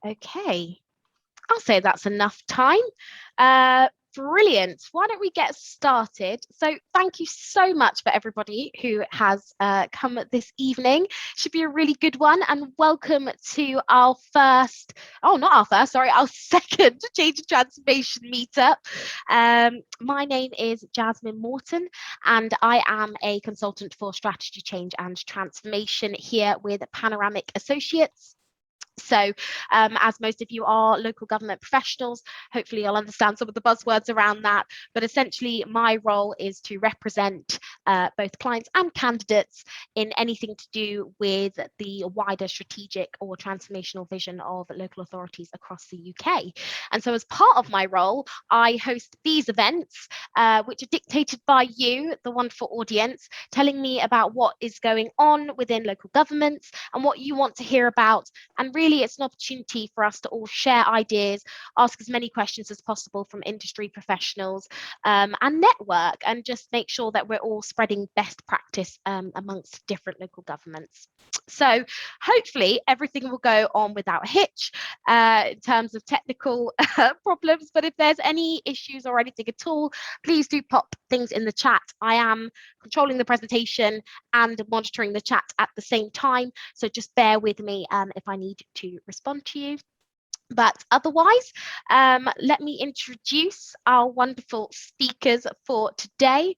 Okay, I'll say that's enough time. Brilliant. Why don't we get started? So thank you so much for everybody who has come this evening. Should be a really good one. And welcome to our first, oh, not our first, sorry, our second Change and Transformation Meetup. My name is Jasmine Morton, and I am a consultant for strategy, change and transformation here with Panoramic Associates. So as most of you are local government professionals, hopefully you'll understand some of the buzzwords around that. But essentially, my role is to represent both clients and candidates in anything to do with the wider strategic or transformational vision of local authorities across the UK. And so as part of my role, I host these events, which are dictated by you, the wonderful audience, telling me about what is going on within local governments and what you want to hear about. And really, it's an opportunity for us to all share ideas, ask as many questions as possible from industry professionals, and network, and just make sure that we're all spreading best practice amongst different local governments. So hopefully everything will go on without a hitch in terms of technical problems. But if there's any issues or anything at all, please do pop things in the chat. I am controlling the presentation and monitoring the chat at the same time. So just bear with me if I need to respond to you. But otherwise, let me introduce our wonderful speakers for today.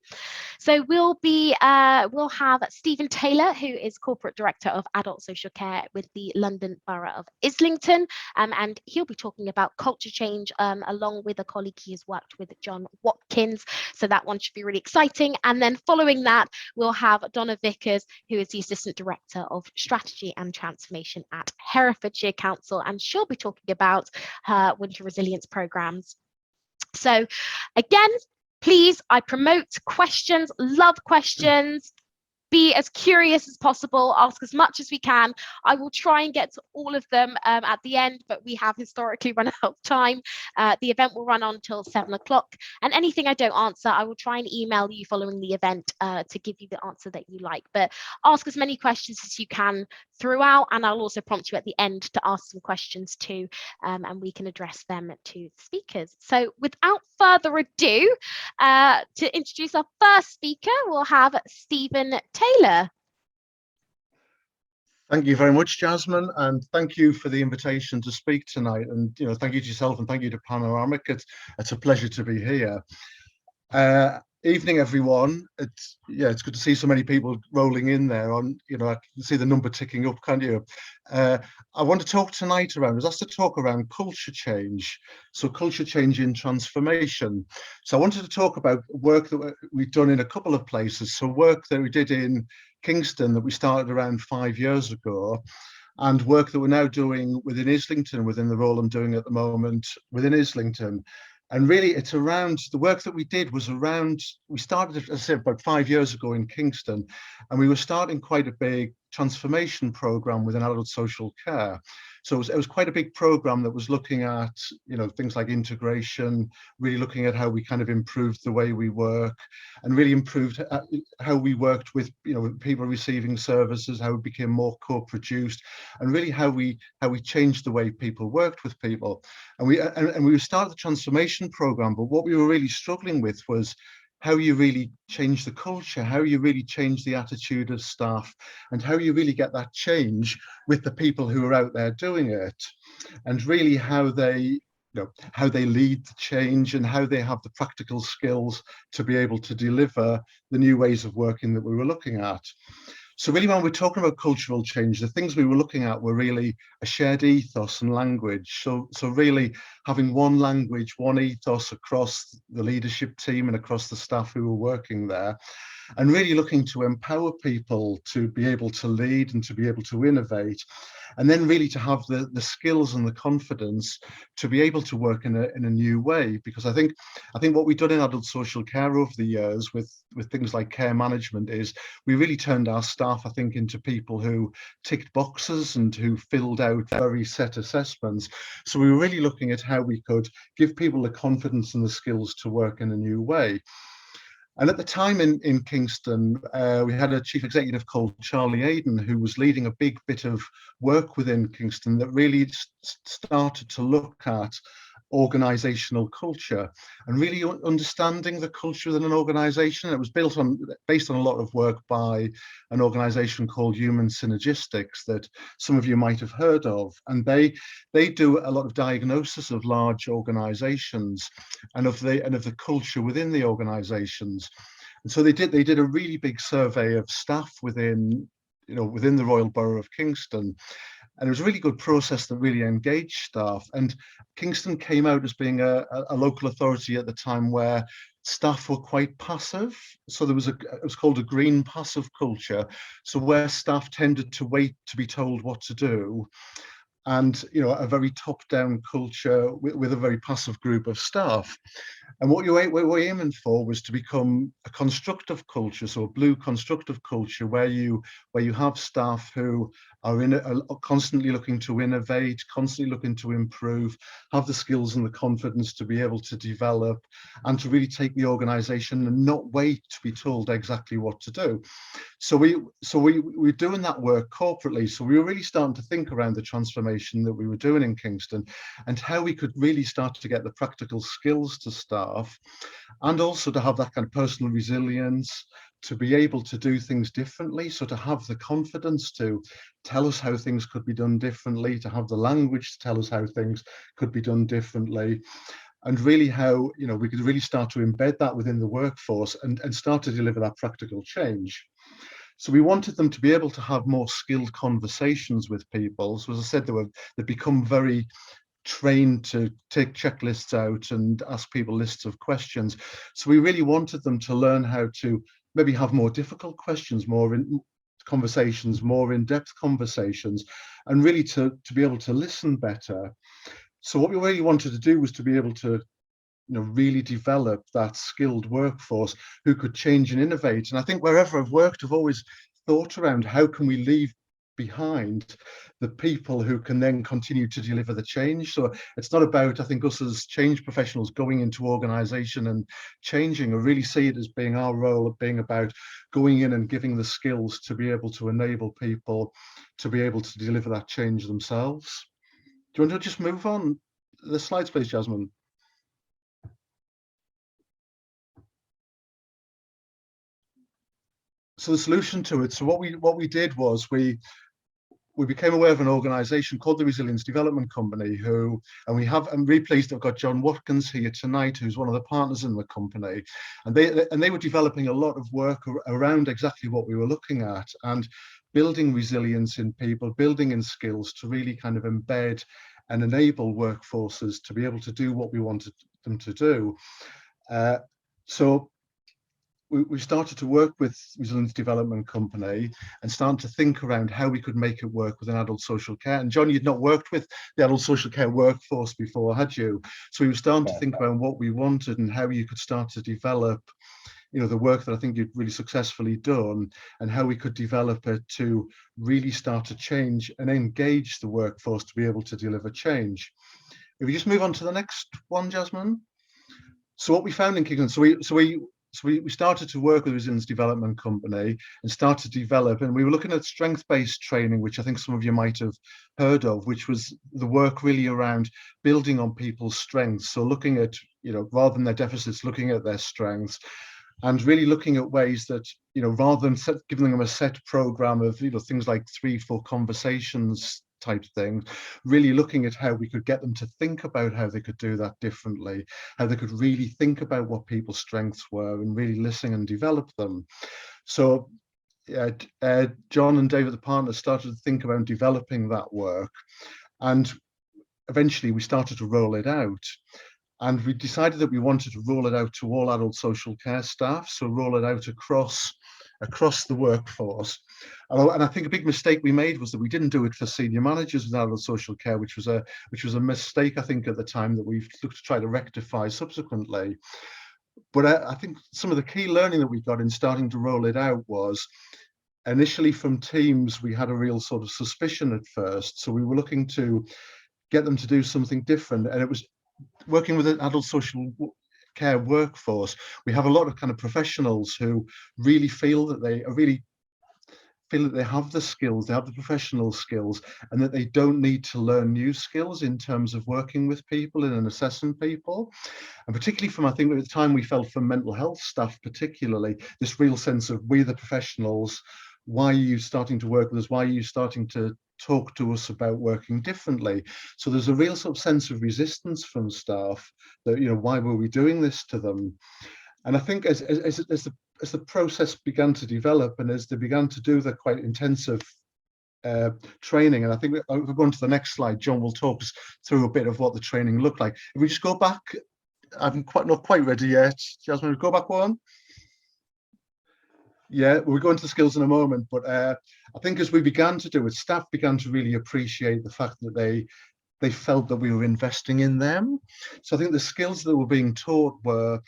So we'll have Stephen Taylor, who is Corporate Director of Adult Social Care with the London Borough of Islington, and he'll be talking about culture change along with a colleague he has worked with, John Watkins. So that one should be really exciting. And then following that, we'll have Donna Vickers, who is the Assistant Director of Strategy and Transformation at Herefordshire Council, and she'll be talking about her winter resilience programs. So again, please, I promote questions, love questions. Be as curious as possible, ask as much as we can. I will try and get to all of them at the end, but we have historically run out of time. The event will run on until 7 o'clock, and anything I don't answer, I will try and email you following the event to give you the answer that you like. But ask as many questions as you can throughout, and I'll also prompt you at the end to ask some questions too, and we can address them to the speakers. So without further ado, to introduce our first speaker, we'll have Stephen Taylor. Thank you very much, Jasmine, and thank you for the invitation to speak tonight. And thank you to yourself and thank you to Panoramic. It's a pleasure to be here. Evening, everyone. It's good to see so many people rolling in there. I can see the number ticking up, can't you? I want to talk tonight around. I was asked to talk around culture change. So culture change in transformation. So I wanted to talk about work that we've done in a couple of places. So work that we did in Kingston that we started around 5 years ago, and work that we're now doing within Islington, within the role I'm doing at the moment within Islington. And really, it's around the work that we did was around, we started, as I said, about 5 years ago in Kingston, and we were starting quite a big transformation program within adult social care. So it was quite a big program that was looking at, things like integration, really looking at how we kind of improved the way we work, and really improved how we worked with, people receiving services, how it became more co-produced, and really how we changed the way people worked with people. And we started the transformation program, but what we were really struggling with was how you really change the culture, how you really change the attitude of staff, and how you really get that change with the people who are out there doing it, and really how they lead the change and how they have the practical skills to be able to deliver the new ways of working that we were looking at. So really, when we're talking about cultural change, the things we were looking at were really a shared ethos and language. So really having one language, one ethos across the leadership team and across the staff who were working there, and really looking to empower people to be able to lead and to be able to innovate, and then really to have the skills and the confidence to be able to work in a new way. Because I think what we've done in adult social care over the years with things like care management is we really turned our staff, I think, into people who ticked boxes and who filled out very set assessments. So we were really looking at how we could give people the confidence and the skills to work in a new way. And at the time in Kingston, we had a chief executive called Charlie Aiden, who was leading a big bit of work within Kingston that really started to look at organizational culture and really understanding the culture within an organization. It was based on a lot of work by an organization called Human Synergistics that some of you might have heard of, and they do a lot of diagnosis of large organizations and of the culture within the organizations. And so they did a really big survey of staff within the Royal Borough of Kingston. And it was a really good process that really engaged staff. And Kingston came out as being a local authority at the time where staff were quite passive. So it was called a green passive culture. So where staff tended to wait to be told what to do, and a very top-down culture with a very passive group of staff. And what we were aiming for was to become a constructive culture, so a blue constructive culture where you have staff who are constantly looking to innovate, constantly looking to improve, have the skills and the confidence to be able to develop and to really take the organization and not wait to be told exactly what to do. So we're doing that work corporately. So we were really starting to think around the transformation that we were doing in Kingston and how we could really start to get the practical skills to staff, and also to have that kind of personal resilience, to be able to do things differently. So to have the confidence to tell us how things could be done differently, to have the language to tell us how things could be done differently, and really how we could really start to embed that within the workforce and start to deliver that practical change. So we wanted them to be able to have more skilled conversations with people. So as I said, they've become very trained to take checklists out and ask people lists of questions. So we really wanted them to learn how to maybe have more difficult questions, more conversations, more in-depth conversations, and really to be able to listen better. So what we really wanted to do was to be able to really develop that skilled workforce who could change and innovate. And I think wherever I've worked, I've always thought around how can we leave behind the people who can then continue to deliver the change. So it's not about, I think, us as change professionals going into organization and changing. I really see it as being our role of being about going in and giving the skills to be able to enable people to be able to deliver that change themselves. Do you want to just move on the slides, please, Jasmine? So the solution to it, so what we did was we became aware of an organisation called the Resilience Development Company, I'm really pleased I've got John Watkins here tonight, who's one of the partners in the company, and they were developing a lot of work around exactly what we were looking at, and building resilience in people, building in skills to really kind of embed and enable workforces to be able to do what we wanted them to do. So we started to work with Resilience Development Company and started to think around how we could make it work within adult social care. And John, you'd not worked with the adult social care workforce before, had you? So we were starting to think about what we wanted and how you could start to develop the work that I think you'd really successfully done, and how we could develop it to really start to change and engage the workforce to be able to deliver change. If we just move on to the next one, Jasmine. So what we found in Kingston, so we started to work with the Resilience Development Company and started to develop, and we were looking at strength-based training, which I think some of you might have heard of, which was the work really around building on people's strengths. So looking at, rather than their deficits, looking at their strengths, and really looking at ways that, rather than giving them a set program of, things like 3-4 conversations type thing, really looking at how we could get them to think about how they could do that differently, how they could really think about what people's strengths were and really listen and develop them. So John and David, the partners, started to think about developing that work, and eventually we started to roll it out. And we decided that we wanted to roll it out to all adult social care staff, so roll it out across the workforce. And I think a big mistake we made was that we didn't do it for senior managers with adult social care, which was a mistake, I think, at the time, that we've looked to try to rectify subsequently. But I think some of the key learning that we got in starting to roll it out was, initially from teams, we had a real sort of suspicion at first. So we were looking to get them to do something different, and it was working with adult social care workforce, we have a lot of kind of professionals who really feel that they have the skills, they have the professional skills, and that they don't need to learn new skills in terms of working with people and assessing people. And particularly from, I think at the time we felt from mental health staff particularly, this real sense of, we the professionals, why are you starting to work with us? Why are you starting to talk to us about working differently? So there's a real sort of sense of resistance from staff that, why were we doing this to them? And I think as the process began to develop, and as they began to do the quite intensive training, and I think if we go on to the next slide, John will talk us through a bit of what the training looked like. If we just go back, I'm not quite ready yet. Jasmine, go back one. Yeah, we'll go into the skills in a moment, but I think as we began to do it, staff began to really appreciate the fact that they felt that we were investing in them. So I think the skills that were being taught were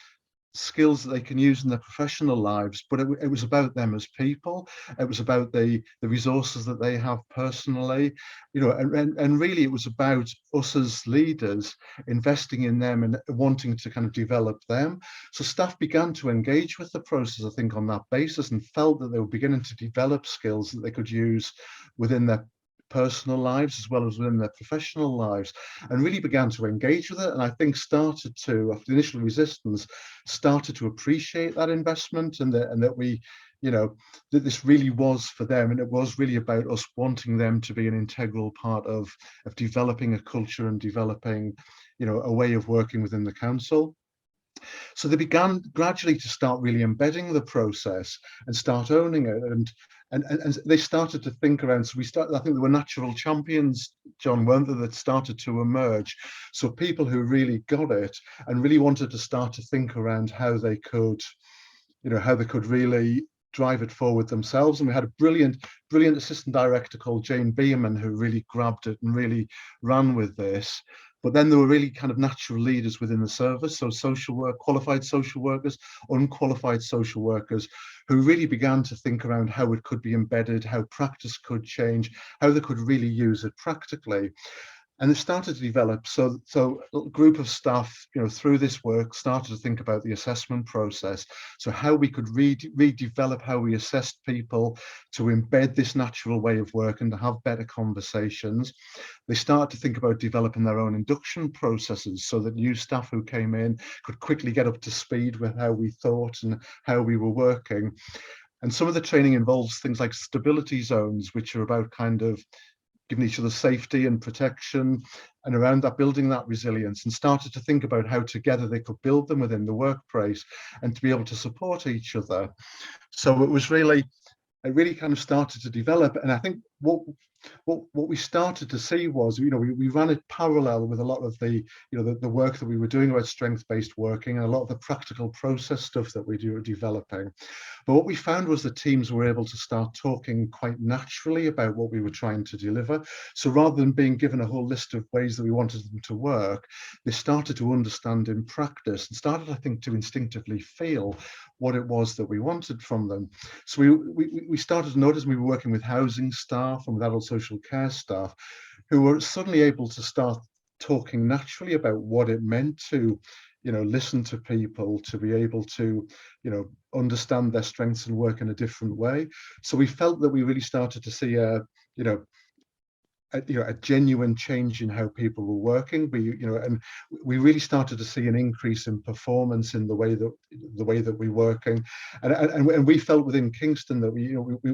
skills that they can use in their professional lives, but it was about them as people. It was about the resources that they have personally, and really it was about us as leaders investing in them and wanting to kind of develop them. So staff began to engage with the process, I think, on that basis, and felt that they were beginning to develop skills that they could use within their personal lives as well as within their professional lives, and really began to engage with it. And I think started to, after the initial resistance, started to appreciate that investment, and that we, that this really was for them, and it was really about us wanting them to be an integral part of developing a culture and developing, a way of working within the council. So they began gradually to start really embedding the process and start owning it, and they started to think around. So I think there were natural champions, John, weren't there, that started to emerge. So people who really got it and really wanted to start to think around how they could really drive it forward themselves. And we had a brilliant assistant director called Jane Beeman who really grabbed it and really ran with this. But then there were really kind of natural leaders within the service, so social work, qualified social workers, unqualified social workers, who really began to think around how it could be embedded, how practice could change, how they could really use it practically. And it started to develop. So a group of staff, through this work, started to think about the assessment process. So how we could redevelop how we assessed people, to embed this natural way of work and to have better conversations. They started to think about developing their own induction processes so that new staff who came in could quickly get up to speed with how we thought and how we were working. And some of the training involves things like stability zones, which are about kind of giving each other safety and protection, and around that building that resilience, and started to think about how together they could build them within the workplace and to be able to support each other. So it really kind of started to develop. And I think what we started to see was, we ran it parallel with a lot of the work that we were doing about strength-based working and a lot of the practical process stuff that we were developing. But what we found was the teams were able to start talking quite naturally about what we were trying to deliver. So rather than being given a whole list of ways that we wanted them to work, they started to understand in practice and started, I think, to instinctively feel what it was that we wanted from them. So we started to notice we were working with housing staff and with adult social care staff who were suddenly able to start talking naturally about what it meant to, listen to people, to be able to, understand their strengths and work in a different way. So we felt that we really started to see a genuine change in how people were working. And we really started to see an increase in performance in the way that we're working. And we felt within Kingston that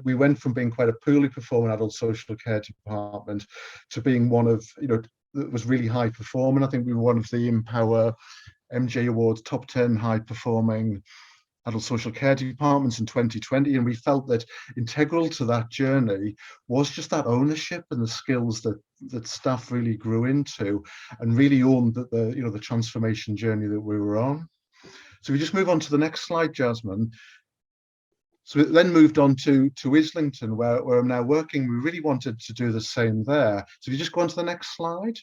we went from being quite a poorly performing adult social care department to being one of, that was really high performing. I think we were one of the Empower MJ Awards top 10 high performing adult social care departments in 2020, and we felt that integral to that journey was just that ownership and the skills that staff really grew into and really owned the transformation journey that we were on. So we just move on to the next slide, Jasmine. So it then moved on to Islington, where I'm now working. We really wanted to do the same there. So if you just go on to the next slide.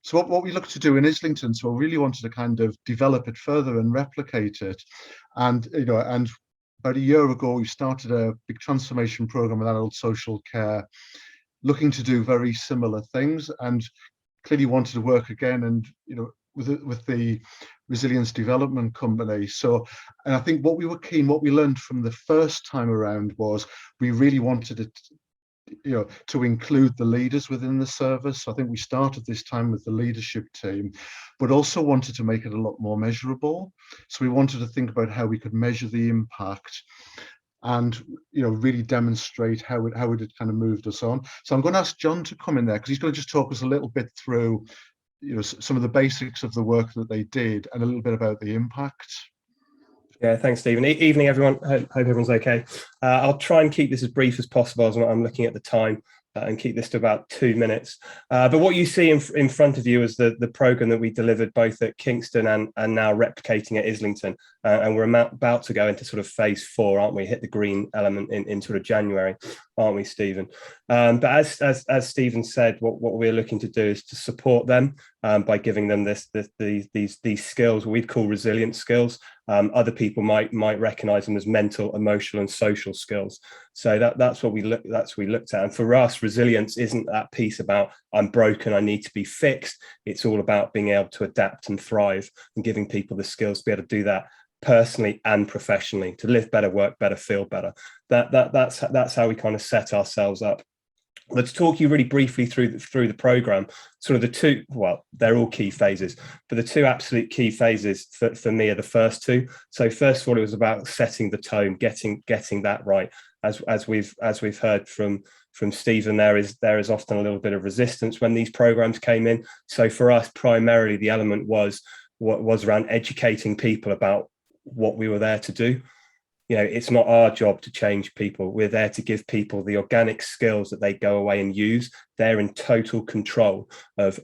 So what we looked to do in Islington, so we really wanted to kind of develop it further and replicate it. And, and about a year ago, we started a big transformation program with adult social care, looking to do very similar things, and clearly wanted to work again and, with resilience development company. So, and I think what we learned from the first time around was we really wanted it, to include the leaders within the service. So I think we started this time with the leadership team, but also wanted to make it a lot more measurable. So we wanted to think about how we could measure the impact and really demonstrate how it had kind of moved us on. So I'm going to ask John to come in there, because he's going to just talk us a little bit through some of the basics of the work that they did and a little bit about the impact. Yeah, thanks, Stephen. Evening, everyone. Hope everyone's okay. I'll try and keep this as brief as possible as I'm looking at the time, and keep this to about 2 minutes. But what you see in front of you is the programme that we delivered both at Kingston and now replicating at Islington. And we're about to go into sort of phase 4, aren't we? Hit the green element in sort of January, aren't we, Stephen? But as Stephen said, what we're looking to do is to support them by giving them these skills we'd call resilient skills. Other people might recognise them as mental, emotional, and social skills. So that's what we looked at. And for us, resilience isn't that piece about I'm broken, I need to be fixed. It's all about being able to adapt and thrive, and giving people the skills to be able to do that personally and professionally, to live better, work better, feel better. That's how we kind of set ourselves up. Let's talk you really briefly through the program. Sort of the two, well, they're all key phases, but the two absolute key phases for me are the first two. So first of all, it was about setting the tone, getting that right. As we've heard from Stephen, there is often a little bit of resistance when these programs came in. So for us, primarily the element was around educating people about what we were there to do. It's not our job to change people. We're there to give people the organic skills that they go away and use. They're in total control of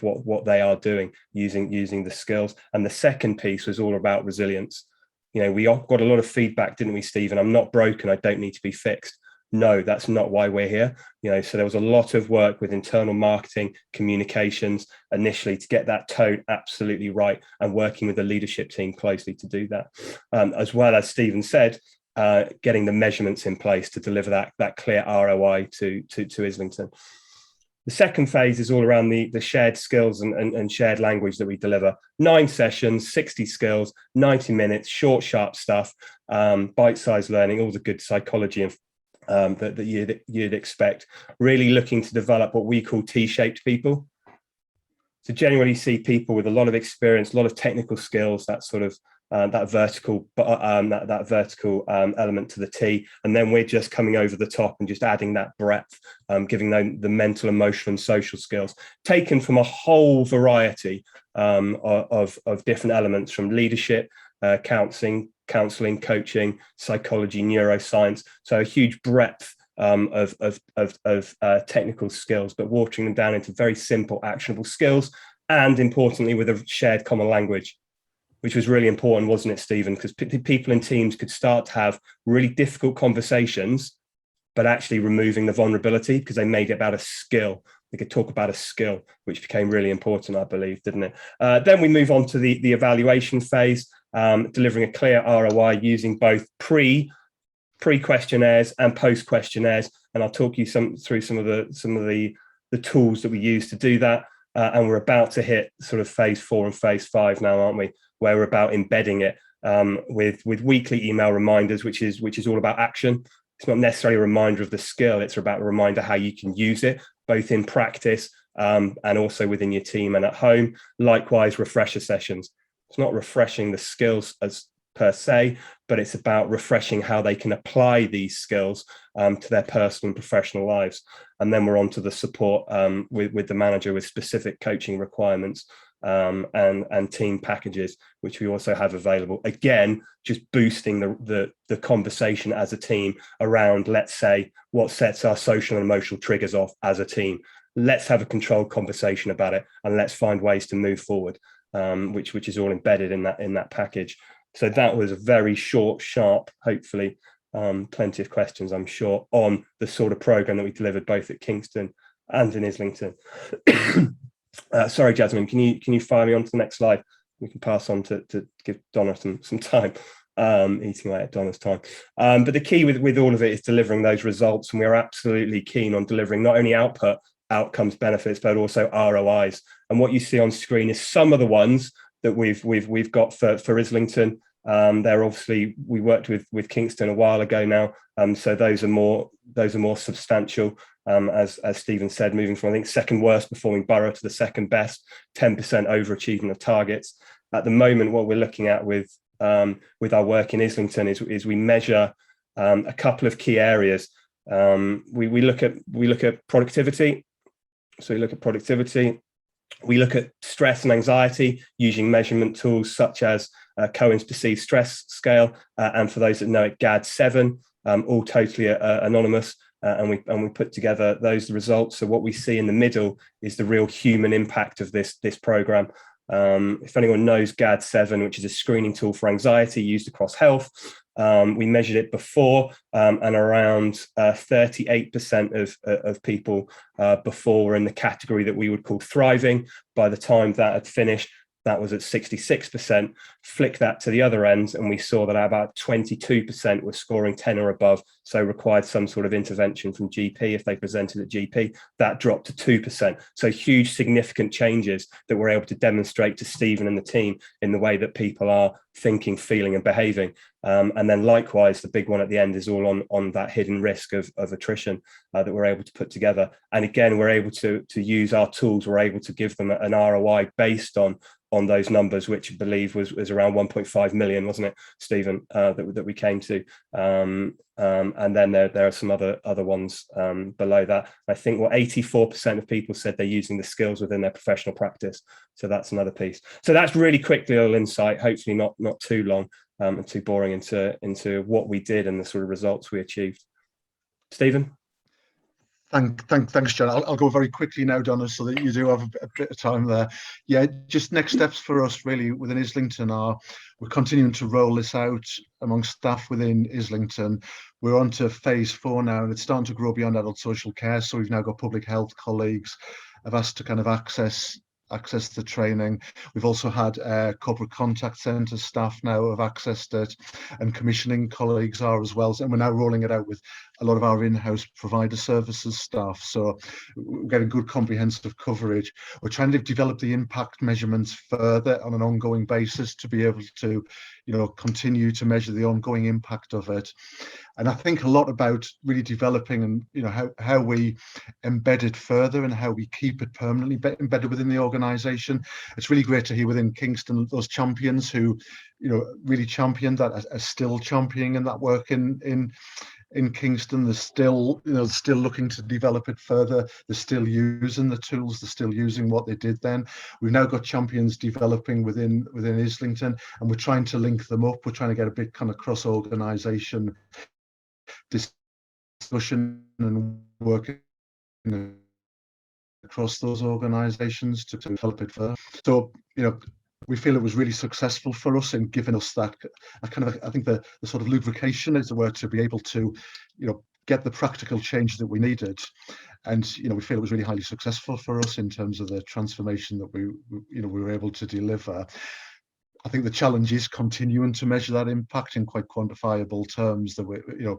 what they are doing using the skills. And the second piece was all about resilience. We got a lot of feedback, didn't we, Stephen? I'm not broken, I don't need to be fixed. No, that's not why we're here. So there was a lot of work with internal marketing, communications initially to get that tone absolutely right, and working with the leadership team closely to do that. As well as Stephen said, getting the measurements in place to deliver that clear ROI to Islington. The second phase is all around the shared skills and shared language that we deliver. 9 sessions, 60 skills, 90 minutes, short, sharp stuff, bite-sized learning, all the good psychology and that you'd expect, really looking to develop what we call T-shaped people. So generally see people with a lot of experience, a lot of technical skills, that sort of that vertical element to the T, and then we're just coming over the top and just adding that breadth, giving them the mental, emotional, and social skills, taken from a whole variety of different elements, from leadership, counselling, coaching, psychology, neuroscience. So a huge breadth of technical skills, but watering them down into very simple, actionable skills, and importantly, with a shared common language, which was really important, wasn't it, Stephen? Because people in teams could start to have really difficult conversations, but actually removing the vulnerability, because they made it about a skill. They could talk about a skill, which became really important, I believe, didn't it? Then we move on to the evaluation phase, delivering a clear ROI using both pre-questionnaires and post-questionnaires. And I'll talk you through some of the tools that we use to do that. And we're about to hit sort of phase 4 and phase 5 now, aren't we? Where we're about embedding it with weekly email reminders, which is all about action. It's not necessarily a reminder of the skill, it's about a reminder how you can use it, both in practice and also within your team and at home. Likewise, refresher sessions. It's not refreshing the skills as per se, but it's about refreshing how they can apply these skills to their personal and professional lives. And then we're on to the support with the manager with specific coaching requirements and team packages, which we also have available. Again, just boosting the conversation as a team around, let's say, what sets our social and emotional triggers off as a team. Let's have a controlled conversation about it, and let's find ways to move forward, which is all embedded in that package. So that was a very short, sharp, hopefully plenty of questions, I'm sure, on the sort of program that we delivered both at Kingston and in Islington. Sorry, Jasmine, can you fire me on to the next slide? We can pass on to give Donna some time, eating away at Donna's time. But the key with all of it is delivering those results, and we're absolutely keen on delivering not only outcomes, benefits, but also ROIs. And what you see on screen is some of the ones we've got for Islington. They're obviously, we worked with Kingston a while ago now, so those are more substantial. As Stephen said, moving from, I think, second worst performing borough to the second best, 10% overachievement of targets. At the moment, what we're looking at with our work in Islington is we measure a couple of key areas. We look at productivity. So we look at productivity. We look at stress and anxiety using measurement tools such as Cohen's Perceived Stress Scale, and for those that know it, GAD-7, all totally anonymous. And we put together those results. So what we see in the middle is the real human impact of this program. If anyone knows GAD-7, which is a screening tool for anxiety used across health, we measured it before, and around 38% of people before were in the category that we would call thriving. By the time that had finished, that was at 66%. Flick that to the other end, and we saw that about 22% were scoring 10 or above, so required some sort of intervention from GP if they presented at GP. That dropped to 2%. So huge, significant changes that we're able to demonstrate to Stephen and the team in the way that people are thinking, feeling, and behaving. And then likewise, the big one at the end is all on that hidden risk of attrition that we're able to put together. And again, we're able to use our tools. We're able to give them an ROI based on those numbers, which I believe was around 1.5 million, wasn't it, Stephen, that we came to. And then there are some other ones below that. I think 84% of people said they're using the skills within their professional practice. So that's another piece. So that's really quickly a little insight, hopefully not too long and too boring into what we did and the sort of results we achieved. Stephen? Thanks, John. I'll go very quickly now, Donna, so that you do have a bit of time there. Yeah, just next steps for us really within Islington are we're continuing to roll this out amongst staff within Islington. We're on to phase 4 now, and it's starting to grow beyond adult social care. So we've now got public health colleagues have asked to kind of access the training. We've also had corporate contact centre staff now have accessed it, and commissioning colleagues are as well. And we're now rolling it out with a lot of our in-house provider services staff. So we're getting good comprehensive coverage. We're trying to develop the impact measurements further on an ongoing basis to be able to, continue to measure the ongoing impact of it. And I think a lot about really developing and how we embed it further and how we keep it permanently embedded within the organisation. It's really great to hear within Kingston those champions who really championed that are still championing that work in Kingston. They're still still looking to develop it further. They're still using the tools. They're still using what they did then. We've now got champions developing within Islington, and we're trying to link them up. We're trying to get a bit kind of cross organisation discussion and working across those organisations to develop it further. So we feel it was really successful for us in giving us that kind of, I think the sort of lubrication is the word, to be able to get the practical change that we needed. And we feel it was really highly successful for us in terms of the transformation that we were able to deliver. I think the challenge is continuing to measure that impact in quite quantifiable terms that we're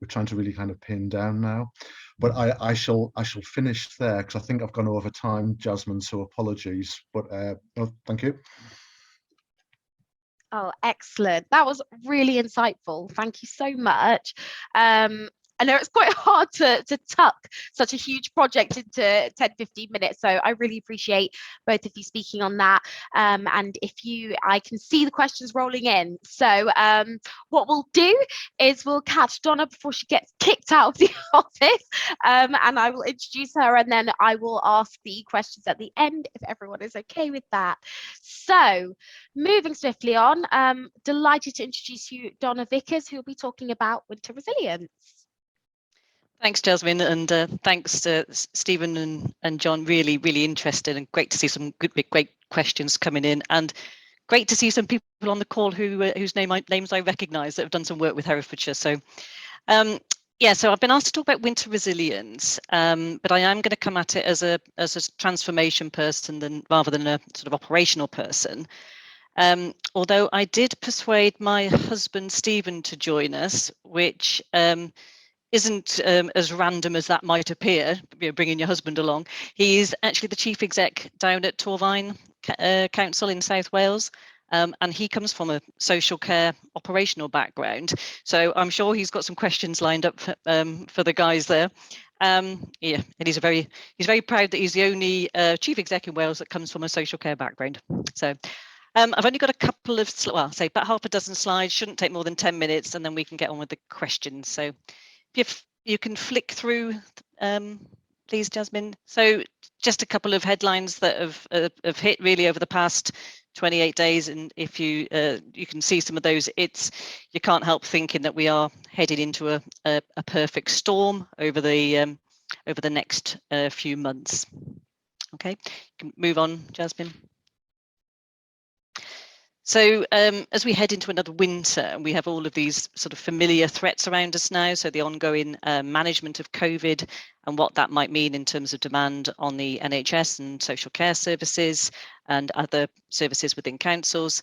trying to really kind of pin down now. But I shall finish there because I think I've gone over time, Jasmine, so apologies. But thank you. Oh, excellent. That was really insightful. Thank you so much. I know it's quite hard to tuck such a huge project into 10-15 minutes, so I really appreciate both of you speaking on that. And I can see the questions rolling in. So what we'll do is we'll catch Donna before she gets kicked out of the office, and I will introduce her, and then I will ask the questions at the end if everyone is okay with that. So moving swiftly on, delighted to introduce you, Donna Vickers, who will be talking about winter resilience. Thanks, Jasmine, and thanks to Stephen and John. Really, really interested, and great to see some great questions coming in, and great to see some people on the call whose names I recognise that have done some work with Herefordshire. So, so I've been asked to talk about winter resilience, but I am going to come at it as a transformation person rather than a sort of operational person. Although I did persuade my husband Stephen to join us, which isn't as random as that might appear, bringing your husband along. He is actually the chief exec down at Torvine Council in South Wales. And he comes from a social care operational background, so I'm sure he's got some questions lined up for the guys there. Yeah, and he's very proud that he's the only chief exec in Wales that comes from a social care background. So I've only got a couple of, well, say about half a dozen slides. Shouldn't take more than 10 minutes, and then we can get on with the questions. So if you can flick through, please, Jasmine. So just a couple of headlines that have hit really over the past 28 days, and if you you can see some of those, you can't help thinking that we are headed into a perfect storm over the next few months. Okay, you can move on, Jasmine. So as we head into another winter, we have all of these sort of familiar threats around us now. So the ongoing management of COVID and what that might mean in terms of demand on the NHS and social care services and other services within councils,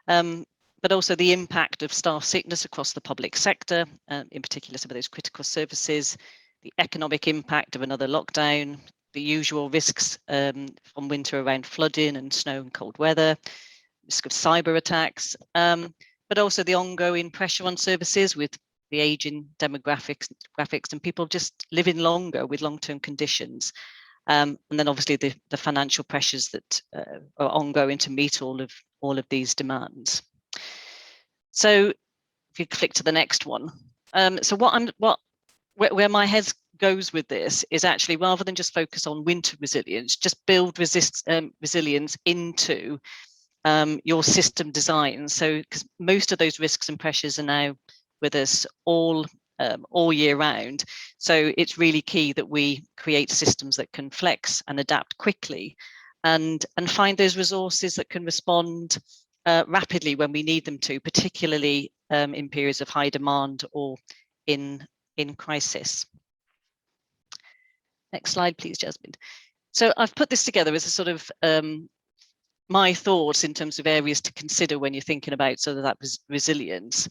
but also the impact of staff sickness across the public sector, in particular some of those critical services, the economic impact of another lockdown, the usual risks from winter around flooding and snow and cold weather, risk of cyber attacks, but also the ongoing pressure on services with the aging demographics and people just living longer with long-term conditions. And then obviously the financial pressures that are ongoing to meet all of these demands. So if you click to the next one. So where my head goes with this is actually, rather than just focus on winter resilience, just build resilience into your system design. So because most of those risks and pressures are now with us all year round, so it's really key that we create systems that can flex and adapt quickly and find those resources that can respond rapidly when we need them to, particularly in periods of high demand or in crisis. Next slide, please, Jasmine. So I've put this together as a sort of my thoughts in terms of areas to consider when you're thinking about sort of that resilience.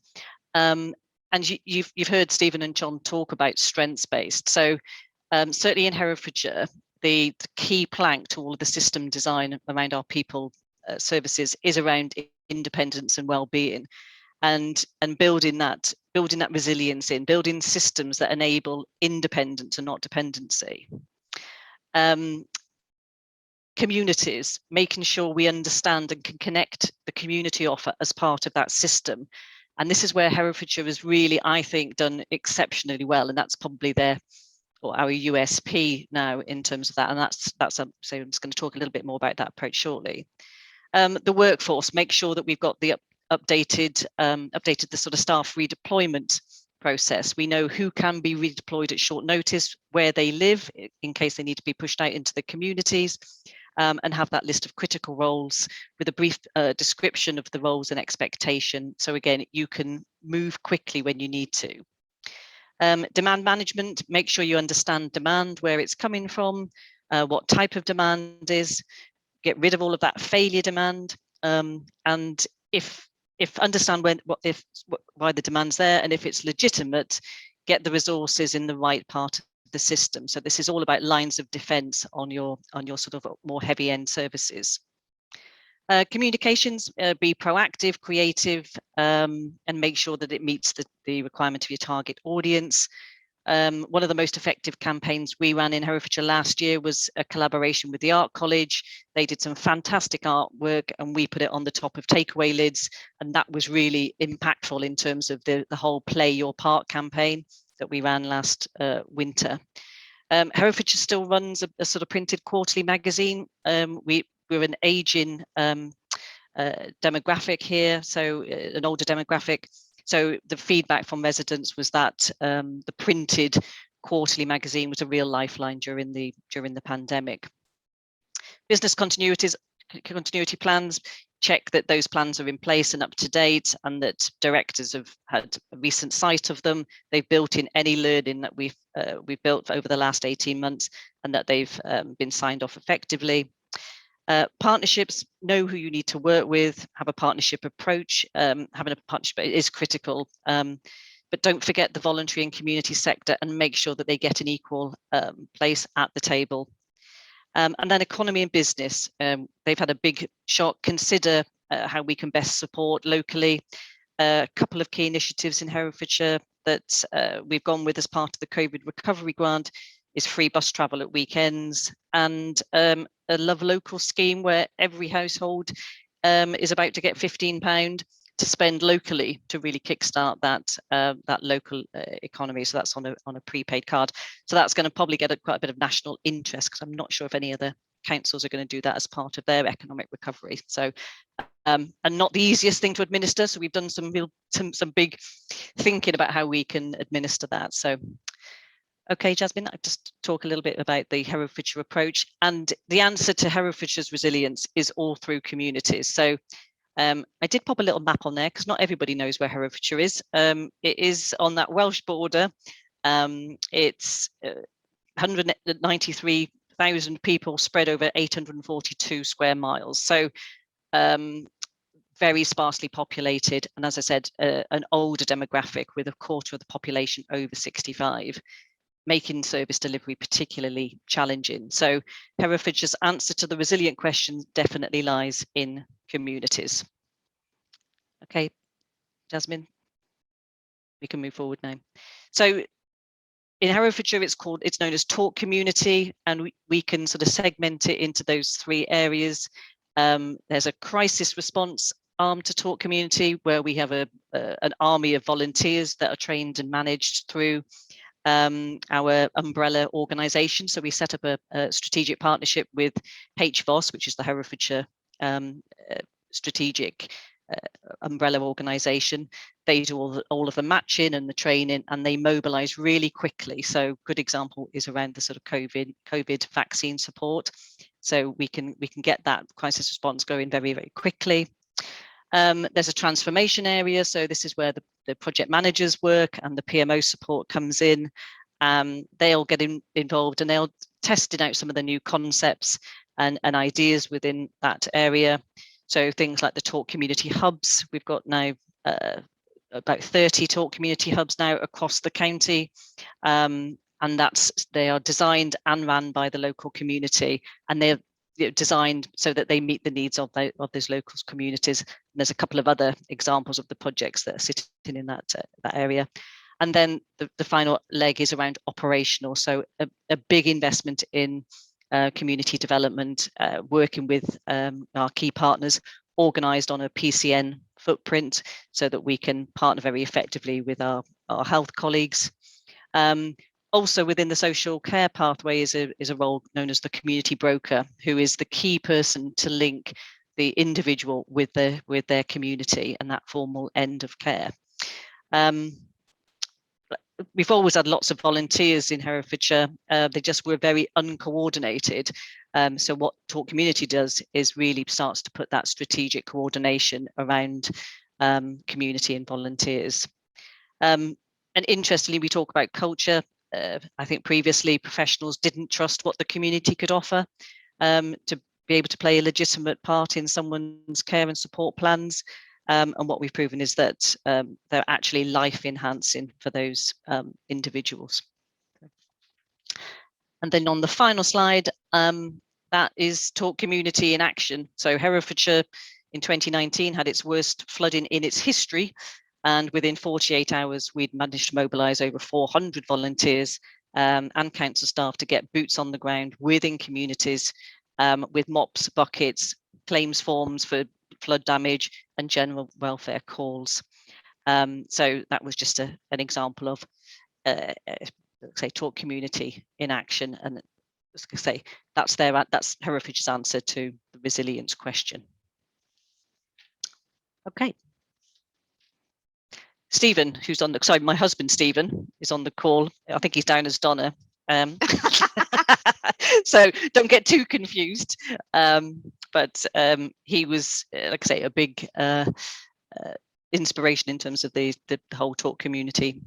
And you've heard Stephen and John talk about strengths-based. So certainly in Herefordshire, the key plank to all of the system design around our people services is around independence and well-being, and building that resilience in, building systems that enable independence and not dependency. Communities, making sure we understand and can connect the community offer as part of that system. And this is where Herefordshire has really, I think, done exceptionally well. And that's probably our USP now in terms of that. And so I'm just going to talk a little bit more about that approach shortly. The workforce, make sure that we've got the updated the sort of staff redeployment process. We know who can be redeployed at short notice, where they live in case they need to be pushed out into the communities, and have that list of critical roles with a brief description of the roles and expectation. So again, you can move quickly when you need to. Demand management, make sure you understand demand, where it's coming from, what type of demand is, get rid of all of that failure demand, and if understand why the demand's there, and if it's legitimate, get the resources in the right part of the system. So this is all about lines of defense on your sort of more heavy end services. Communications, be proactive, creative, and make sure that it meets the requirement of your target audience. One of the most effective campaigns we ran in Herefordshire last year was a collaboration with the Art College. They did some fantastic artwork and we put it on the top of takeaway lids, and that was really impactful in terms of the whole Play Your Part campaign that we ran last winter. Herefordshire still runs a sort of printed quarterly magazine. We're an aging demographic here, so an older demographic. So the feedback from residents was that the printed quarterly magazine was a real lifeline during the pandemic. Business continuity plans, check that those plans are in place and up to date, and that directors have had a recent sight of them. They've built in any learning that we've built over the last 18 months, and that they've been signed off effectively. Partnerships, know who you need to work with, have a partnership approach. Having a partnership is critical, but don't forget the voluntary and community sector, and make sure that they get an equal place at the table. And then economy and business. They've had a big shock. Consider how we can best support locally. A couple of key initiatives in Herefordshire that we've gone with as part of the COVID recovery grant is free bus travel at weekends, and a Love Local scheme where every household is about to get £15 to spend locally to really kickstart that local economy. So that's on a prepaid card. So that's going to probably get quite a bit of national interest, because I'm not sure if any other councils are going to do that as part of their economic recovery. So and not the easiest thing to administer. So we've done some big thinking about how we can administer that. So okay, Jasmine, I'll just talk a little bit about the Herefordshire approach. And the answer to Herefordshire's resilience is all through communities. So I did pop a little map on there because not everybody knows where Herefordshire is. It is on that Welsh border. It's 193,000 people spread over 842 square miles. So very sparsely populated. And as I said, an older demographic with a quarter of the population over 65. Making service delivery particularly challenging. So Herefordshire's answer to the resilient question definitely lies in communities. Okay, Jasmine, we can move forward now. So in Herefordshire, it's known as talk community, and we can sort of segment it into those 3 areas. There's a crisis response arm to talk community, where we have an army of volunteers that are trained and managed through our umbrella organisation. So we set up a strategic partnership with HVOS, which is the Herefordshire strategic umbrella organisation. They do all of the matching and the training, and they mobilise really quickly. So good example is around the sort of COVID vaccine support. So we can get that crisis response going very, very quickly. There's a transformation area. So this is where the project managers work and the PMO support comes in. They'll get involved and they'll testing out some of the new concepts and ideas within that area. So things like the talk community hubs. We've got now about 30 talk community hubs now across the county. And they are designed and run by the local community, and they're designed so that they meet the needs of those local communities. And there's a couple of other examples of the projects that are sitting in that area. And then the final leg is around operational. So a big investment in community development, working with our key partners, organised on a PCN footprint, so that we can partner very effectively with our health colleagues. Also within the social care pathway is a role known as the community broker, who is the key person to link the individual with their community and that formal end of care. We've always had lots of volunteers in Herefordshire. They just were very uncoordinated. So what Talk Community does is really starts to put that strategic coordination around community and volunteers. And interestingly, we talk about culture. I think previously professionals didn't trust what the community could offer to be able to play a legitimate part in someone's care and support plans. And what we've proven is that they're actually life enhancing for those individuals. And then on the final slide, that is Talk Community in action. So Herefordshire in 2019 had its worst flooding in its history. And within 48 hours, we'd managed to mobilise over 400 volunteers and council staff to get boots on the ground within communities with mops, buckets, claims forms for flood damage and general welfare calls. So that was just an example of, say, Talk Community in action. And as I say, that's Herefordshire's answer to the resilience question. Okay. Stephen, who's on the, sorry, my husband Stephen is on the call. I think he's down as Donna. So don't get too confused. But he was, like I say, a big inspiration in terms of the whole Talk Community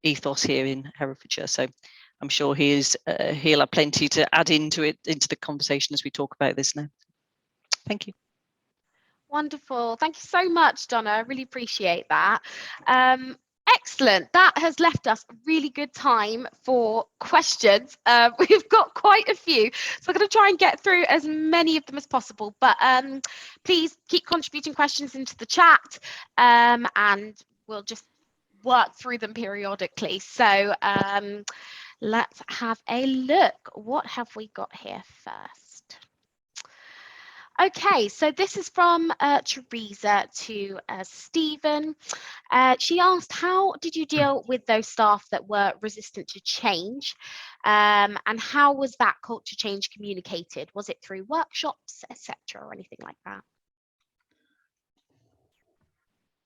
ethos here in Herefordshire. So I'm sure he'll have plenty to add into the conversation as we talk about this now. Thank you. Wonderful. Thank you so much, Donna. I really appreciate that. Excellent. That has left us a really good time for questions. We've got quite a few, so I'm going to try and get through as many of them as possible. But please keep contributing questions into the chat, and we'll just work through them periodically. So let's have a look. What have we got here first? Okay, so this is from Teresa to Stephen. She asked, how did you deal with those staff that were resistant to change? And how was that culture change communicated? Was it through workshops, etc., or anything like that?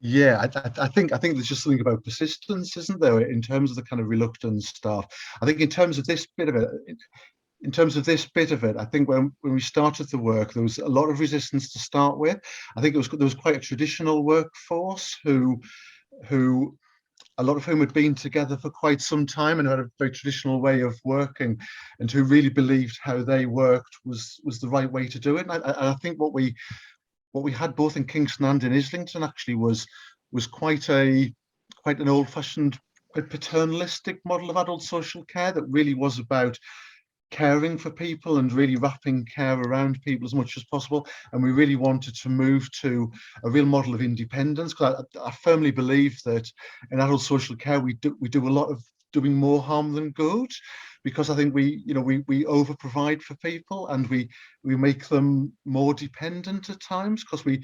Yeah, I think there's just something about persistence, isn't there, in terms of the kind of reluctant staff. I think in terms of this bit of it, I think when we started the work, there was a lot of resistance to start with. I think there was quite a traditional workforce who a lot of whom had been together for quite some time and had a very traditional way of working, and who really believed how they worked was the right way to do it. And I think what we had both in Kingston and in Islington actually was quite an old-fashioned, quite paternalistic model of adult social care that really was about caring for people and really wrapping care around people as much as possible. And we really wanted to move to a real model of independence, because I firmly believe that in adult social care we do a lot of doing more harm than good, because I think we over provide for people, and we make them more dependent at times, because we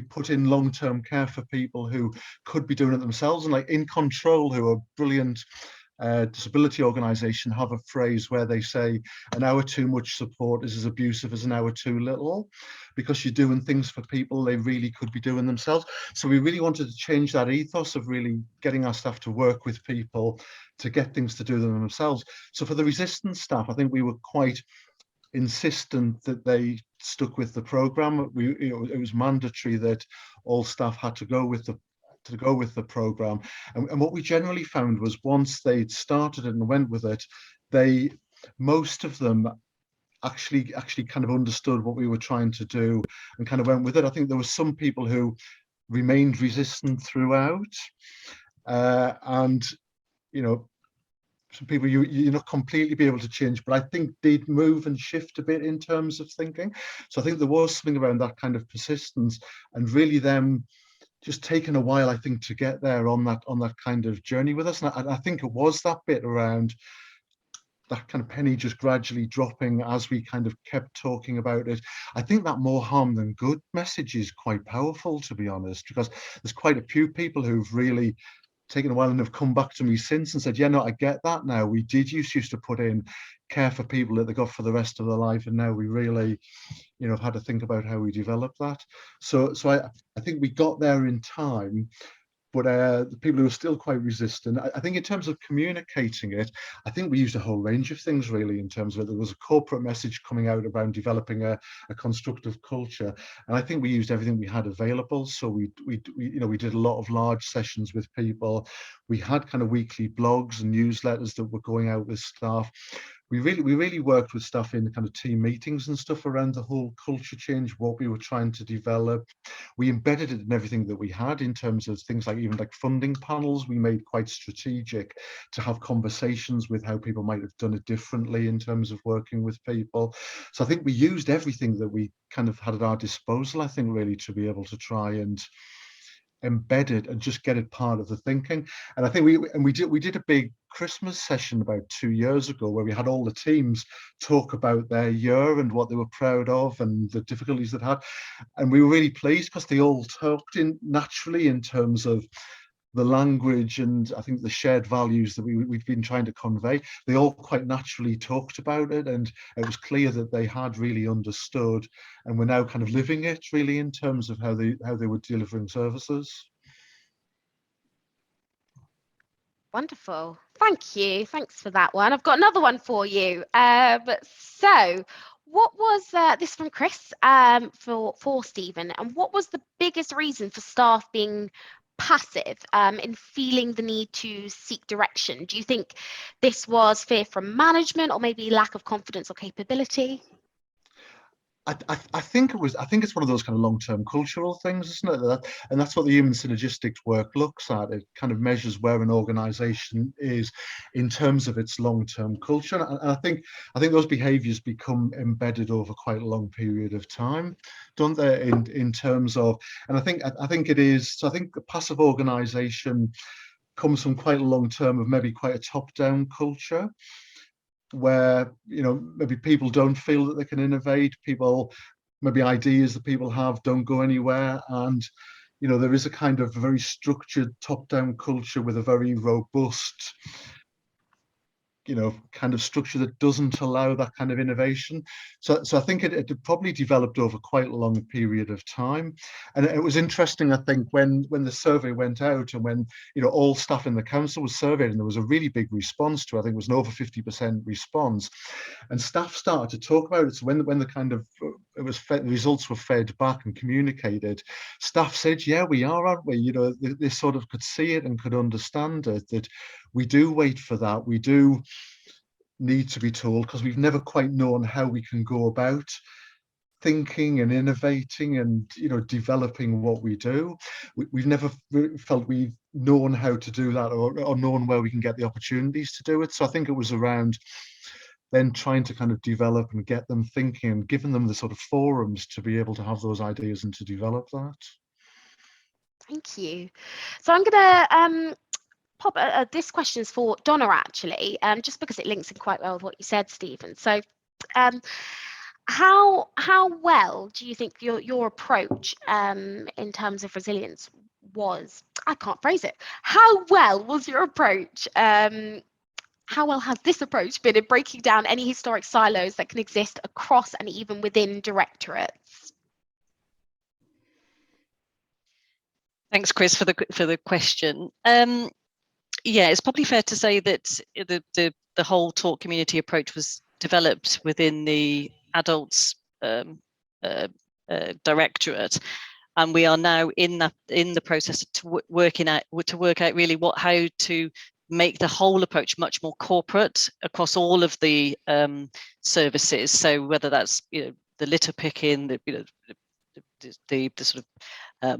put in long-term care for people who could be doing it themselves. And like In Control, who are brilliant disability organisation, have a phrase where they say an hour too much support is as abusive as an hour too little, because you're doing things for people they really could be doing themselves. So we really wanted to change that ethos of really getting our staff to work with people to get things to do them themselves. So for the resistance staff, I think we were quite insistent that they stuck with the programme. It was mandatory that all staff had to go with the programme, and what we generally found was once they'd started it and went with it, most of them actually kind of understood what we were trying to do and kind of went with it. I think there were some people who remained resistant throughout, and some people you're not completely be able to change, but I think did move and shift a bit in terms of thinking. So I think there was something around that kind of persistence, and really them just taken a while, I think, to get there on that kind of journey with us. And I think it was that bit around that kind of penny just gradually dropping as we kind of kept talking about it. I think that more harm than good message is quite powerful, to be honest, because there's quite a few people who've really taken a while and have come back to me since and said, yeah, no, I get that now. We did used to put in care for people that they got for the rest of their life, and now we really have had to think about how we develop that. So I think we got there in time, but the people who are still quite resistant, I think in terms of communicating it, I think we used a whole range of things really in terms of it. There was a corporate message coming out around developing a constructive culture, and I think we used everything we had available. So we did a lot of large sessions with people. We had kind of weekly blogs and newsletters that were going out with staff. We really worked with staff in kind of team meetings and stuff around the whole culture change, what we were trying to develop. We embedded it in everything that we had in terms of things like even like funding panels. We made quite strategic to have conversations with how people might have done it differently in terms of working with people. So I think we used everything that we kind of had at our disposal, I think, really to be able to try and embed it and just get it part of the thinking. And I think we did a big Christmas session about 2 years ago where we had all the teams talk about their year and what they were proud of and the difficulties they'd had, and we were really pleased because they all talked in naturally in terms of the language and I think the shared values that we'd been trying to convey. They all quite naturally talked about it, and it was clear that they had really understood and were now kind of living it really in terms of how they were delivering services. Wonderful. Thank you. Thanks for that one. I've got another one for you. So what was this from Chris for Stephen, and what was the biggest reason for staff being passive in feeling the need to seek direction? Do you think this was fear from management or maybe lack of confidence or capability? I think it's one of those kind of long-term cultural things, isn't it? And that's what the human synergistics work looks at. It kind of measures where an organization is in terms of its long-term culture. And I think those behaviors become embedded over quite a long period of time, don't they? In terms of, and I think it is. So I think the passive organization comes from quite a long term of maybe quite a top-down culture, where maybe people don't feel that they can innovate, maybe ideas that people have don't go anywhere, and there is a kind of very structured top-down culture with a very robust kind of structure that doesn't allow that kind of innovation. So I think it probably developed over quite a long period of time. And it was interesting, I think, when the survey went out and when all staff in the council was surveyed, and there was a really big response to, I think it was an over 50% response, and staff started to talk about it. So when the kind of the results were fed back and communicated, staff said, yeah, we are, aren't we? They sort of could see it and could understand it, that we do wait for that. We do need to be told, because we've never quite known how we can go about thinking and innovating and developing what we do. We've never felt we've known how to do that, or known where we can get the opportunities to do it. So I think it was around then trying to kind of develop and get them thinking and giving them the sort of forums to be able to have those ideas and to develop that. Thank you. So I'm going to pop this question is for Donna, actually, just because it links in quite well with what you said, Stephen. So how well do you think your approach in terms of resilience was? I can't phrase it. How well was your approach? How well has this approach been in breaking down any historic silos that can exist across and even within directorates? Thanks, Chris, for the question. Yeah, it's probably fair to say that the whole talk community approach was developed within the adults directorate, and we are now in the process to work out really how to make the whole approach much more corporate across all of the services. So whether that's the litter picking, the sort of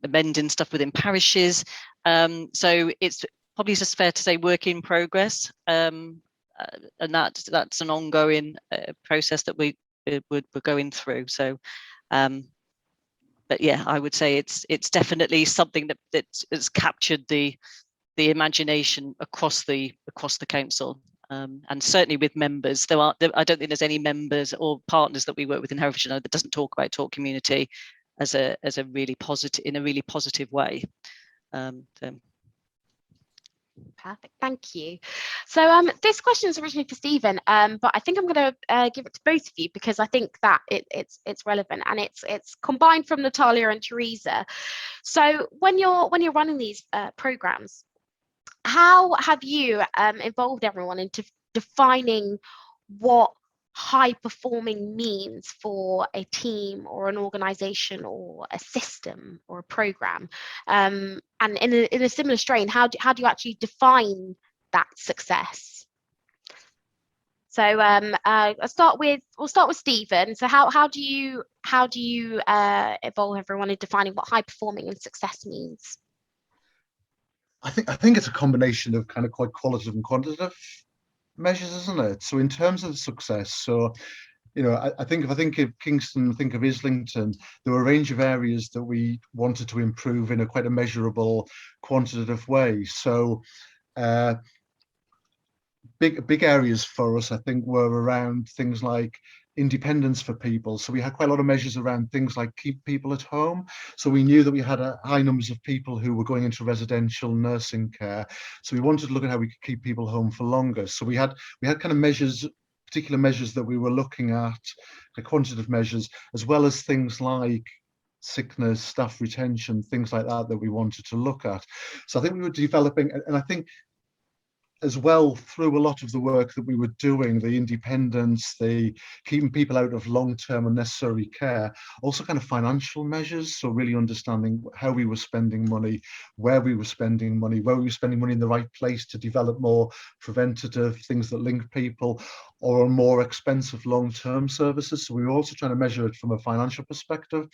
amending stuff within parishes. So it's probably just fair to say work in progress, and that's an ongoing process that we're going through. So, but yeah, I would say it's definitely something that has captured the imagination across the council. And certainly with members, I don't think there's any members or partners that we work with in Herefordshire that doesn't talk about talk community as a really positive way. Perfect, thank you. So this question is originally for Stephen, but I think I'm going to give it to both of you, because I think that it's relevant, and it's combined from Natalia and Teresa. So when you're running these programs, how have you involved everyone into defining what high performing means for a team or an organization or a system or a program, and in a similar strain, how do you actually define that success? So we'll start with Stephen. So how do you involve everyone in defining what high performing and success means? I think it's a combination of kind of quite qualitative and quantitative measures, isn't it? So in terms of success, so I think if I think of Kingston, think of Islington, there were a range of areas that we wanted to improve in a quite a measurable, quantitative way. So big areas for us, I think, were around things like independence for people. So we had quite a lot of measures around things like keep people at home. So we knew that we had high numbers of people who were going into residential nursing care. So we wanted to look at how we could keep people home for longer. So we had kind of measures, particular measures that we were looking at, the quantitative measures, as well as things like sickness, staff retention, things like that we wanted to look at. So I think we were developing, and I think as well, through a lot of the work that we were doing, the independence, the keeping people out of long-term unnecessary care, also kind of financial measures. So really understanding how we were spending money, where we were spending money, where we were spending money in the right place to develop more preventative things that link people, or on more expensive long-term services. So we were also trying to measure it from a financial perspective.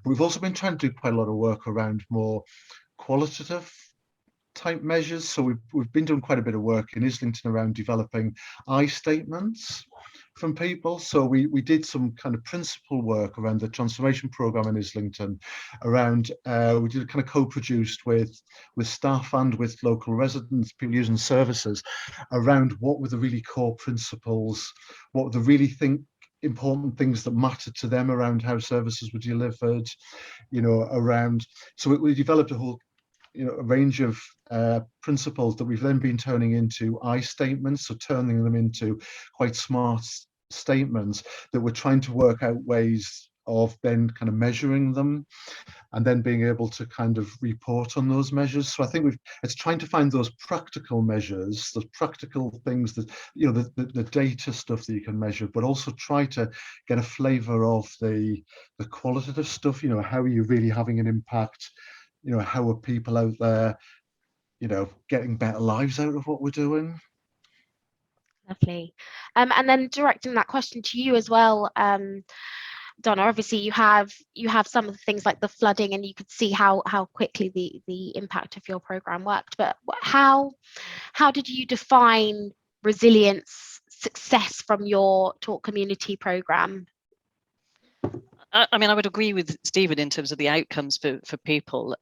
But we've also been trying to do quite a lot of work around more qualitative type measures. So we've been doing quite a bit of work in Islington around developing I statements from people. So we did some kind of principal work around the transformation program in Islington around, we did kind of co-produced with staff and with local residents, people using services, around what were the really core principles, what were the really important things that mattered to them around how services were delivered, you know, around. So we developed a whole, you know, a range of principles that we've then been turning into I statements, so turning them into quite smart statements that we're trying to work out ways of then kind of measuring them and then being able to kind of report on those measures. So I think it's trying to find those practical measures, those practical things that, you know, the data stuff that you can measure, but also try to get a flavour of the qualitative stuff. You know, how are you really having an impact? You know, how are people out there, you know, getting better lives out of what we're doing? Lovely. And then directing that question to you as well, Donna, obviously you have some of the things like the flooding, and you could see how quickly the impact of your program worked. But how did you define resilience success from your Talk Community program? I mean, I would agree with Stephen in terms of the outcomes for people.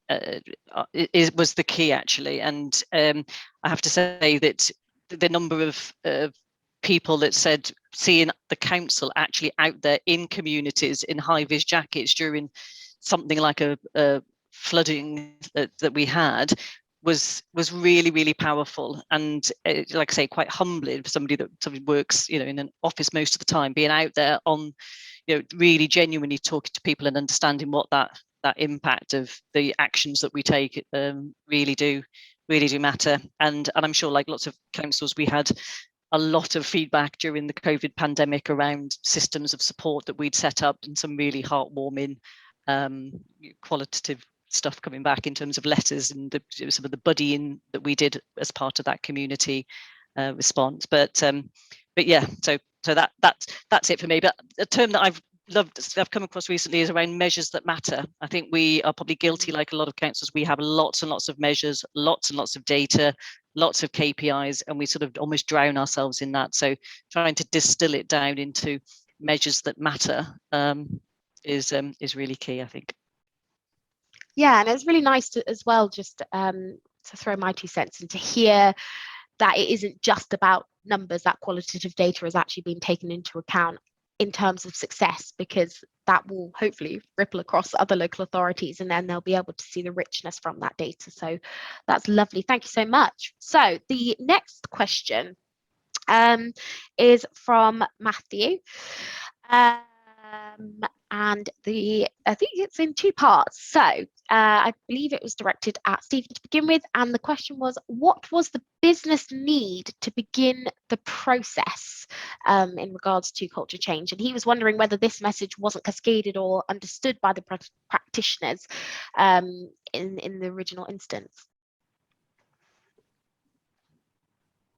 It was the key, actually, and I have to say that the number of people that said seeing the council actually out there in communities in high-vis jackets during something like a flooding that we had was really, really powerful, and like I say, quite humbling for somebody that works, you know, in an office most of the time, being out there on, you know, really genuinely talking to people and understanding what that impact of the actions that we take really do matter. And I'm sure, like lots of councils, we had a lot of feedback during the COVID pandemic around systems of support that we'd set up, and some really heartwarming qualitative stuff coming back in terms of letters and some of the buddying that we did as part of that community response. But yeah, so that's it for me. But a term that I've come across recently is around measures that matter. I think we are probably guilty, like a lot of councils. We have lots and lots of measures, lots and lots of data, lots of KPIs, and we sort of almost drown ourselves in that. So trying to distill it down into measures that matter is really key, I think. Yeah, and it's really nice to, as well, just to throw my 2 cents and to hear that it isn't just about numbers, that qualitative data has actually been taken into account in terms of success, because that will hopefully ripple across other local authorities, and then they'll be able to see the richness from that data. So that's lovely. Thank you so much. So the next question is from Matthew. And I think it's in 2 parts. So I believe it was directed at Stephen to begin with. And the question was, what was the business need to begin the process in regards to culture change? And he was wondering whether this message wasn't cascaded or understood by the practitioners in the original instance.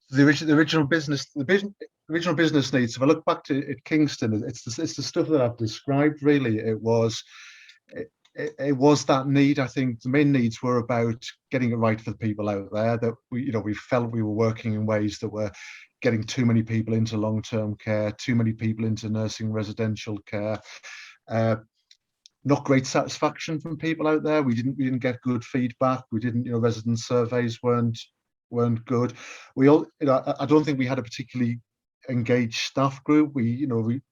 The original business needs. If I look back to at Kingston, it's the stuff that I've described. Really, it was that need. I think the main needs were about getting it right for the people out there. That we felt we were working in ways that were getting too many people into long-term care, too many people into nursing residential care. Not great satisfaction from people out there. We didn't get good feedback. We didn't, resident surveys weren't good. I don't think we had a particularly engaged staff group. We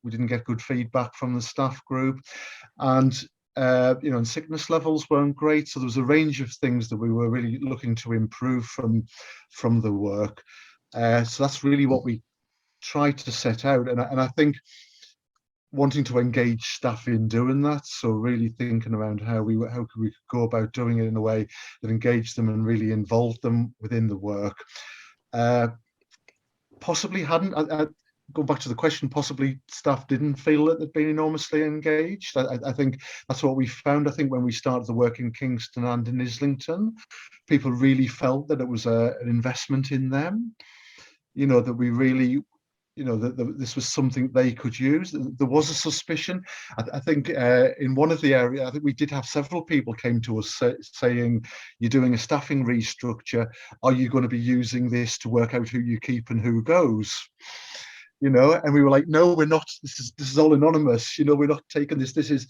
didn't get good feedback from the staff group, and and sickness levels weren't great. So there was a range of things that we were really looking to improve from the work. So that's really what we tried to set out, and I think wanting to engage staff in doing that. So really thinking around how we could go about doing it in a way that engaged them and really involved them within the work. Possibly hadn't, going back to the question, possibly staff didn't feel that they'd been enormously engaged. I think that's what we found. I think when we started the work in Kingston and in Islington, people really felt that it was an investment in them, you know, that we really, you know, that this was something they could use. There was a suspicion. I think in one of the areas, I think we did have several people came to us saying, you're doing a staffing restructure. Are you going to be using this to work out who you keep and who goes? You know, and we were like, no, we're not. This is all anonymous. You know, we're not taking this. This is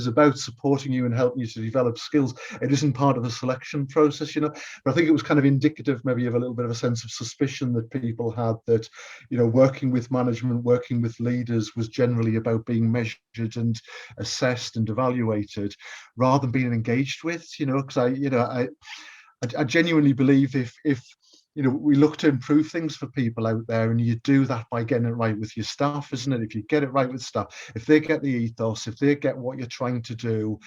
about supporting you and helping you to develop skills. It isn't part of a selection process, you know. But I think it was kind of indicative, maybe, of a little bit of a sense of suspicion that people had that, you know, working with management, working with leaders was generally about being measured and assessed and evaluated, rather than being engaged with. You know, because I genuinely believe if you know, we look to improve things for people out there, and you do that by getting it right with your staff, isn't it? If you get it right with staff, if they get the ethos, if they get what you're trying to do,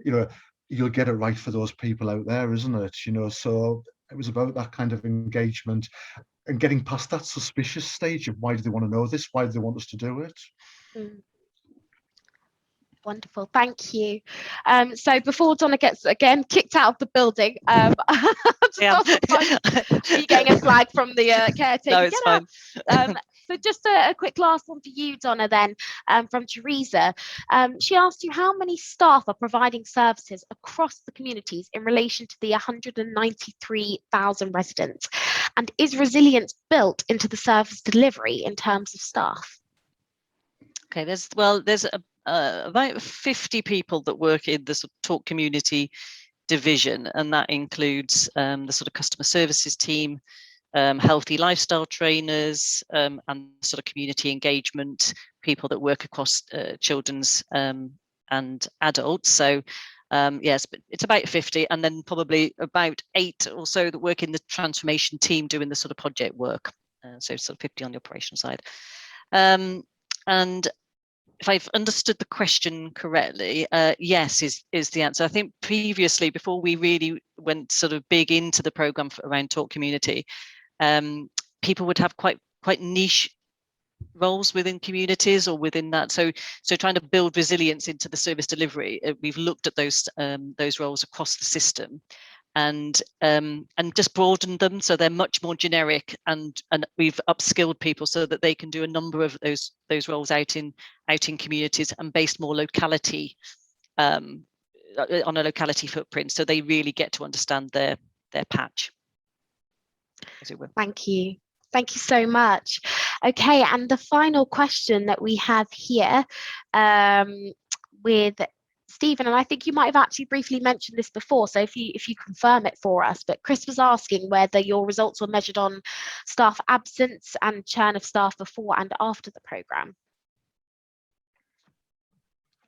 you know, you'll get it right for those people out there, isn't it? You know, so it was about that kind of engagement and getting past that suspicious stage of why do they want to know this? Why do they want us to do it? Wonderful, thank you. So before Donna gets again kicked out of the building, you getting a flag from the caretaker. No, it's fine. So just a quick last one for you, Donna, then, from Teresa. She asked you how many staff are providing services across the communities in relation to the 193,000 residents, and is resilience built into the service delivery in terms of staff? Okay, there's about 50 people that work in the sort of Talk community division, and that includes the sort of customer services team, healthy lifestyle trainers, and sort of community engagement people that work across children's and adults. So yes, but it's about 50, and then probably about 8 or so that work in the transformation team doing the sort of project work. So sort of 50 on the operational side. And if I've understood the question correctly, yes is the answer. I think previously, before we really went sort of big into the programme around Talk Community, people would have quite niche roles within communities or within that. So trying to build resilience into the service delivery, we've looked at those roles across the system, and just broadened them so they're much more generic, and we've upskilled people so that they can do a number of those roles out in communities and based more locality, on a locality footprint, so they really get to understand their patch, as it were. Thank you so much. Okay, and the final question that we have here with Stephen, and I think you might have actually briefly mentioned this before, so if you confirm it for us, but Chris was asking whether your results were measured on staff absence and churn of staff before and after the programme.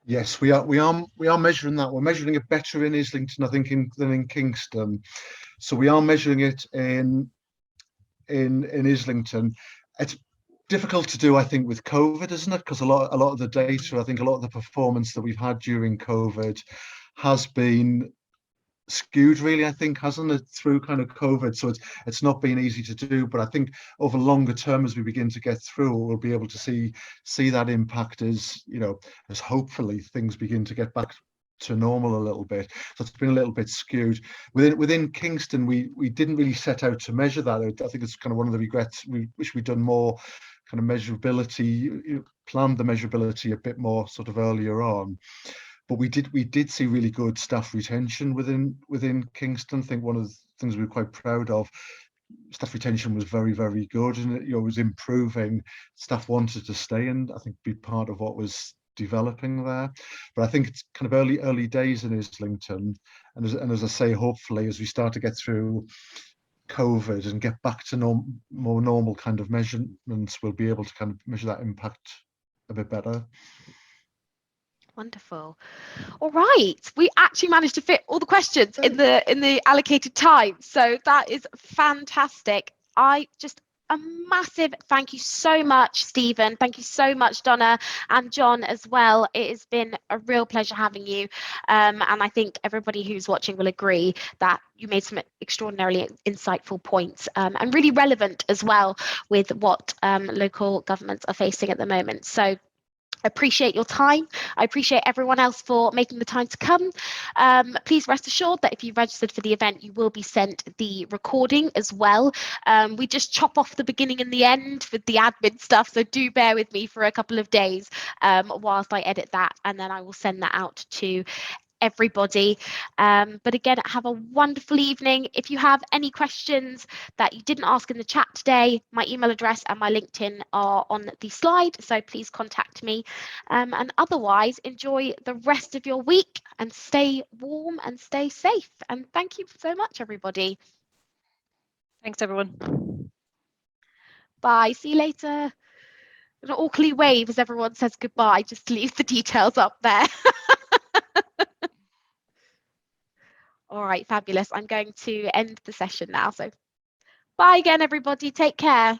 Yes, we are measuring that. We're measuring it better in Islington, I think, than in Kingston. So we are measuring it in Islington. It's difficult to do, I think, with COVID, isn't it? Because a lot of the data, I think a lot of the performance that we've had during COVID has been skewed, really, I think, hasn't it, through kind of COVID. So it's not been easy to do, but I think over longer term, as we begin to get through, we'll be able to see that impact as, you know, as hopefully things begin to get back to normal a little bit. So it's been a little bit skewed. Within Kingston, we didn't really set out to measure that. I think it's kind of one of the regrets. We wish we'd done more kind of measurability, planned the measurability a bit more sort of earlier on. But we did see really good staff retention within Kingston. I think one of the things we were quite proud of, staff retention was very, very good, and it, you know, was improving. Staff wanted to stay, and I think be part of what was developing there. But I think it's kind of early days in Islington, and as I say, hopefully as we start to get through COVID and get back to more normal kind of measurements, we'll be able to kind of measure that impact a bit better. Wonderful. All right, we actually managed to fit all the questions in the allocated time, so that is fantastic. I just a massive thank you so much, Stephen. Thank you so much, Donna and John as well. It has been a real pleasure having you. And I think everybody who's watching will agree that you made some extraordinarily insightful points and really relevant as well with what local governments are facing at the moment. So I appreciate your time. I appreciate everyone else for making the time to come. Please rest assured that if you registered for the event, you will be sent the recording as well. We just chop off the beginning and the end with the admin stuff, so do bear with me for a couple of days whilst I edit that, and then I will send that out to everybody. But again, have a wonderful evening. If you have any questions that you didn't ask in the chat today, my email address and my LinkedIn are on the slide, so please contact me. And otherwise, enjoy the rest of your week and stay warm and stay safe. And thank you so much, everybody. Thanks, everyone. Bye. See you later. An awkwardly wave as everyone says goodbye, just to leave the details up there. All right, fabulous. I'm going to end the session now. So bye again, everybody. Take care.